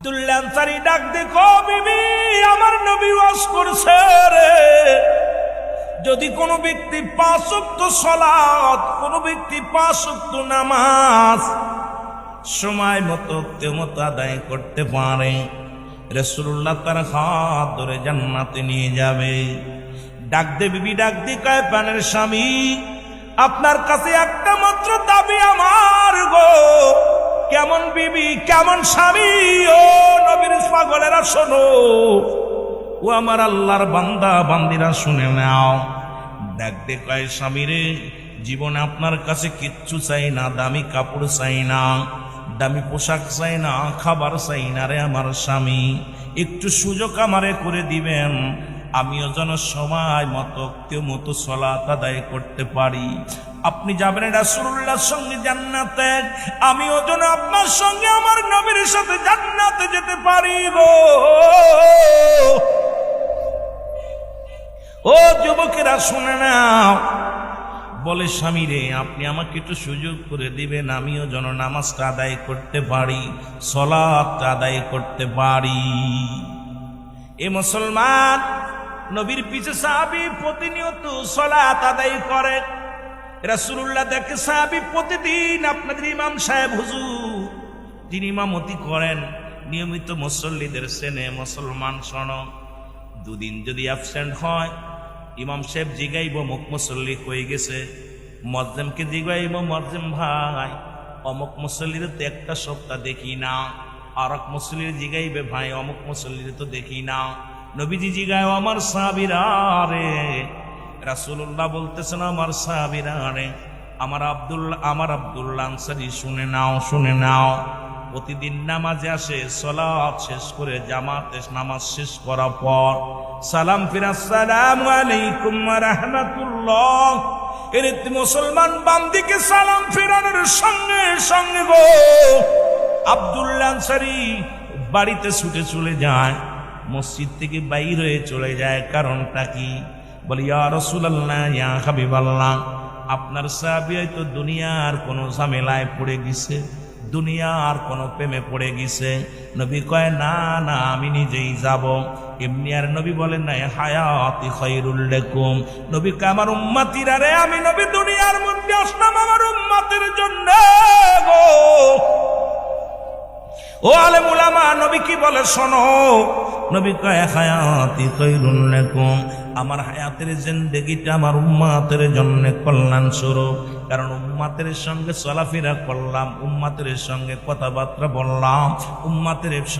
আব্দুল্লাহ ডাক দেখো বিবি, আমার নবী ওয়াজ করছে রে, যদি কোনো ব্যক্তি 5 ওয়াক্ত সালাত, কোনো ব্যক্তি 5 ওয়াক্ত নামাজ সময় মতো আদায় করতে পারে, রাসূলুল্লাহ তার হাত ধরে জান্নাতে নিয়ে যাবে। ডাক দে বিবি, ডাক দি কয় প্রাণের স্বামী, আপনার কাছে একটা মাত্র দাবি আমার গো। কেমন বিবি, কেমন স্বামী, ও নবীর পাগলেরা শোনো, ও আমার আল্লাহর বান্দা বান্দিরা শুনে নাও। ডাক দে কয় স্বামী রে, জীবনে আপনার কাছে কিচ্ছু চাই না, দামি কাপড় চাই না, দামি পোশাক চাই না, খাবার চাই না রে আমার স্বামী, একটু সুযোগ আমারে করে দিবেন, আমিও যেন সময় মতো সালাত আদায় করতে পারি। আপনি যাবেন রাসূলুল্লাহর সঙ্গে জান্নাতে, আমিও যেন আপনার সঙ্গে আমার নবীর সাথে জান্নাতে যেতে পারি গো। ও যুবকেরা শুনে নাও, বলে স্বামী রে, আপনি আমাকে একটু সুযোগ করে দিবেন, আমিও যেন নামাজটা আদায় করতে পারি, সালাতটা আদায় করতে পারি। এ মুসলমান, নবীর পিছে সাহাবী প্রতিনিয়ত সালাত আদায় করে। রাসূলুল্লাহ দেখে সাহাবী প্রতিদিন আপনাদের ইমাম সাহেব হুজুর তিনি ইমামতি করেন, নিয়মিত মুসল্লিদের চেনে। মুসলমান শোনো, দুদিন যদি অ্যাবসেন্ট হয়, ইমাম সাহেব জিগাইব অমুক মুসল্লি কই গেছে, মুয়াজ্জিমকে জিগাইব, মুয়াজ্জিম ভাই অমুক মুসল্লির তো একটা সপ্তাহ দেখি না, আর এক মুসল্লির জিগাইবে ভাই অমুক মুসল্লির তো দেখি না। নবীজি জিগায় আমার সাহাবীরা রে, রাসূলুল্লাহ বলতেছেন আমার সাহাবীরা রে, আমার আব্দুল্লাহ আনসারী শুনে নাও, প্রতিদিন নামাজে আসে, সালাত শেষ করে জামাতে নামাজ শেষ করার পর সালাম ফিরা, আসসালামু আলাইকুম ওয়া রাহমাতুল্লাহ, এর মুসলমান বাম দিকে সালাম ফিরানোর সঙ্গে সঙ্গে গো আব্দুল্লাহ আনসারী বাড়িতে ছুটে চলে যায়, মসজিদ থেকে বাইর হয়ে চলে যায়। কারণটা কি? বলি ইয়া রাসূলুল্লাহ, ইয়া হাবিবাল্লাহ, আপনার সাহাবী হয়তো দুনিয়ার কোনো ঝামেলায় পড়ে গেছে, দুনিয়ার কোনো প্রেমে পড়ে গেছে। নবী কয় না না, আমি নিজেই যাব। এমনি আর নবী বলেন না হায়াতি খায়রুল লাকুম, নবী কয় আমার উম্মতিরা রে, আমি নবী দুনিয়ার মধ্যে আসলাম আমার উম্মতের জন্য গো। ও আলেম উলামা, নবী কি বলে শোনো, নবী কয় হায়াতি খায়রুল লাকুম, আমার হায়াতের জিন্দেগিটা আমার উম্মতের জন্য কল্যাণ স্বরূপ, কারণ উম্মতের সঙ্গে চলাফেরা করলাম, উম্মতের সঙ্গে কথাবার্তা বললাম, উম্মতের